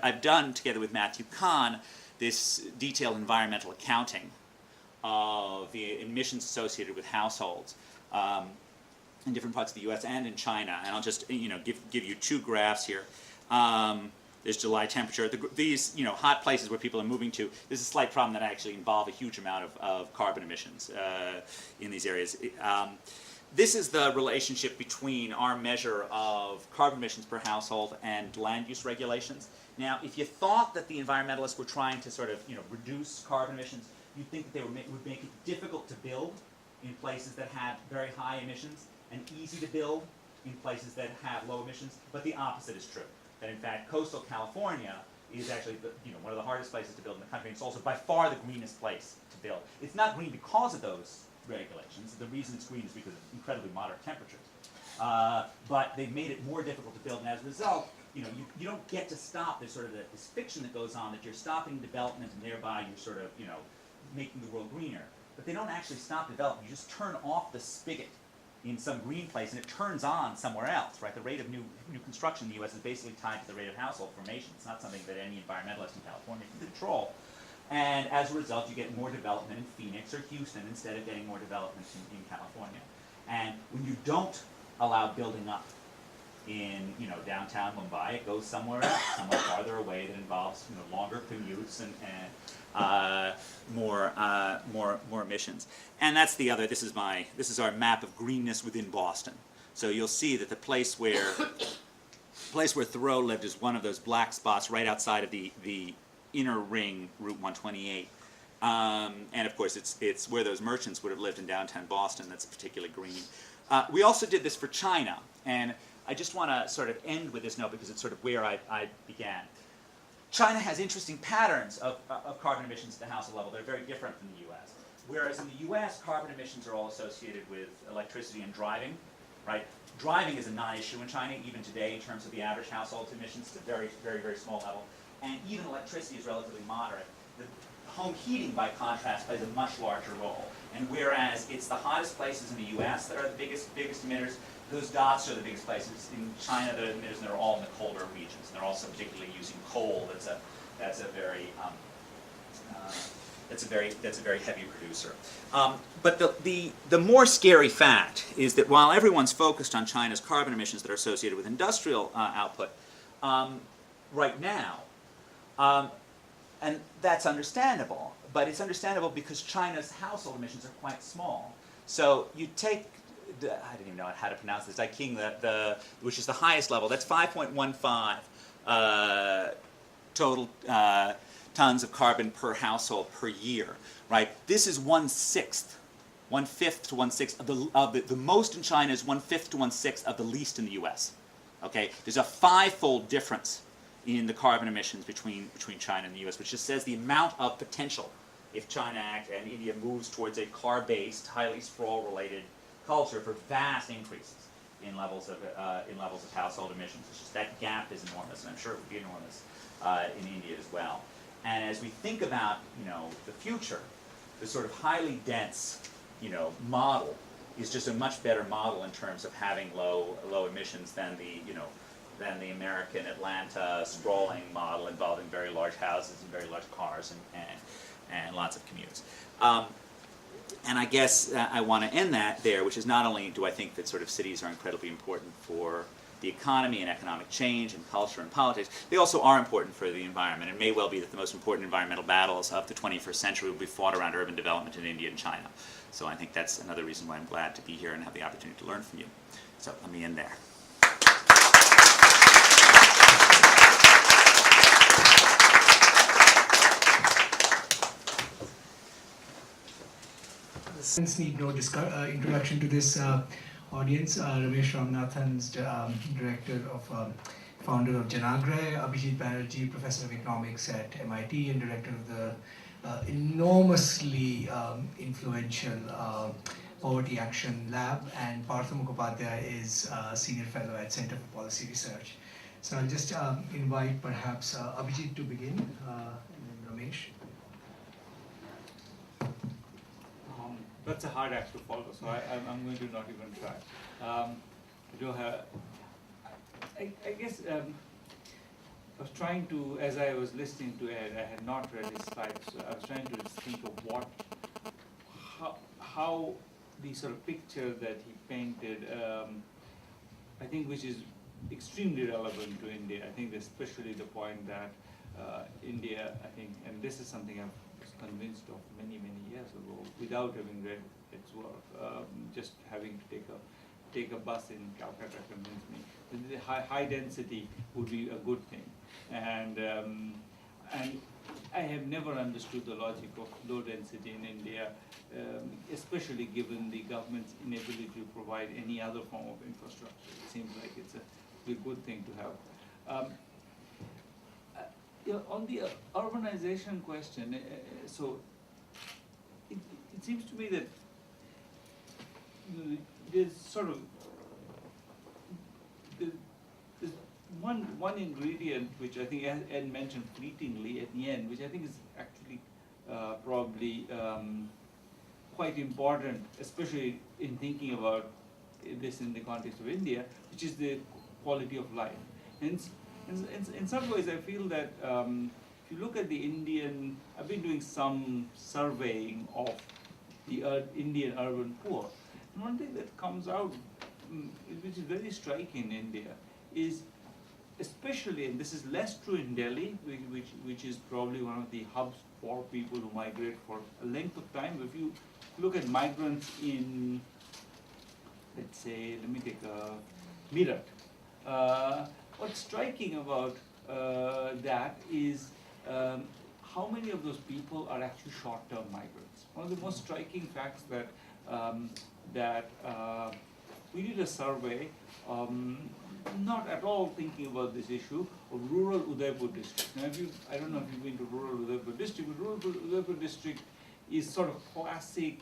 I've done, together with Matthew Kahn, this detailed environmental accounting of the emissions associated with households in different parts of the U.S. and in China. And I'll just give you two graphs here. There's July temperature. These hot places where people are moving to, there's a slight problem that actually involve a huge amount of carbon emissions in these areas. This is the relationship between our measure of carbon emissions per household and land use regulations. Now, if you thought that the environmentalists were trying to sort of reduce carbon emissions, you'd think that they would make it difficult to build in places that have very high emissions and easy to build in places that have low emissions. But the opposite is true. That in fact, coastal California is actually one of the hardest places to build in the country. It's also by far the greenest place to build. It's not green because of those regulations. The reason it's green is because of incredibly moderate temperatures. But they've made it more difficult to build, and as a result, you don't get to stop. There's sort of this fiction that goes on that you're stopping development and thereby you're sort of making the world greener. But they don't actually stop development. You just turn off the spigot in some green place and it turns on somewhere else, right? The rate of new construction in the U.S. is basically tied to the rate of household formation. It's not something that any environmentalist in California can control. And as a result, you get more development in Phoenix or Houston instead of getting more development in California. And when you don't allow building up in downtown Mumbai, it goes somewhere else, somewhere farther away that involves longer commutes and more emissions. And that's the other. This is our map of greenness within Boston. So you'll see that the place where Thoreau lived is one of those black spots right outside of the inner ring, Route 128. And of course, it's where those merchants would have lived in downtown Boston that's particularly green. We also did this for China, and I just want to sort of end with this note because it's sort of where I began. China has interesting patterns of carbon emissions at the household level. They're very different from the U.S. Whereas in the U.S., carbon emissions are all associated with electricity and driving, right? Driving is a non-issue in China, even today, in terms of the average household emissions. It's a very, very, very small level. And even electricity is relatively moderate. The home heating, by contrast, plays a much larger role. And whereas it's the hottest places in the U.S. that are the biggest emitters, those dots are the biggest places. In China, the emitters, and they're all in the colder regions. And they're also particularly using coal. That's a very heavy producer. But the more scary fact is that while everyone's focused on China's carbon emissions that are associated with industrial output right now, and that's understandable, but it's understandable because China's household emissions are quite small. So you take, I didn't even know how to pronounce this, Daiking, which is the highest level, that's 5.15 total tons of carbon per household per year, right? This is 1/5 to 1/6 of the most in China is 1/5 to 1/6 of the least in the U.S. Okay, there's a 5-fold difference in the carbon emissions between China and the U.S., which just says the amount of potential if China and India moves towards a car-based, highly sprawl-related culture for vast increases in levels of household emissions. It's just that gap is enormous, and I'm sure it would be enormous in India as well. And as we think about the future, the sort of highly dense model is just a much better model in terms of having low emissions than the American Atlanta sprawling model involving very large houses and very large cars and lots of commutes. And I guess I want to end that there, which is not only do I think that sort of cities are incredibly important for the economy and economic change and culture and politics, they also are important for the environment. It may well be that the most important environmental battles of the 21st century will be fought around urban development in India and China. So I think that's another reason why I'm glad to be here and have the opportunity to learn from you. So let me end there. Since need no introduction to this audience. Ramesh Ramanathan's director of, founder of Janagray, Abhijit Banerjee, professor of economics at MIT and director of the enormously influential Poverty Action Lab, and Partha Mukhopadhyay is senior fellow at Center for Policy Research. So I'll just invite perhaps Abhijit to begin, and then Ramesh. That's a hard act to follow, so I'm going to not even try. I guess I was trying to, as I was listening to Ed, I had not read his slides, so I was trying to just think of how the sort of picture that he painted, I think, which is extremely relevant to India. I think especially the point that India, I think, and this is something I was convinced of many, many years ago, without having read its work, just having to take a bus in Calcutta convinced me that the high density would be a good thing. And I have never understood the logic of low density in India, especially given the government's inability to provide any other form of infrastructure. It seems like it's a good thing to have. On the urbanization question, so it seems to me that there's sort of there's one ingredient which I think Ed mentioned fleetingly at the end, which I think is actually probably quite important, especially in thinking about this in the context of India, which is the quality of life. And in some ways, I feel that if you look at the Indian, I've been doing some surveying of the Indian urban poor, and one thing that comes out, which is very striking in India, is especially, and this is less true in Delhi, which is probably one of the hubs for people who migrate for a length of time. If you look at migrants in, let's say, let me take Meerut. What's striking about that is how many of those people are actually short-term migrants. One of the most striking facts that we did a survey, not at all thinking about this issue, of rural Udaipur district. Now, I don't know if you've been to rural Udaipur district, but rural Udaipur district is sort of classic,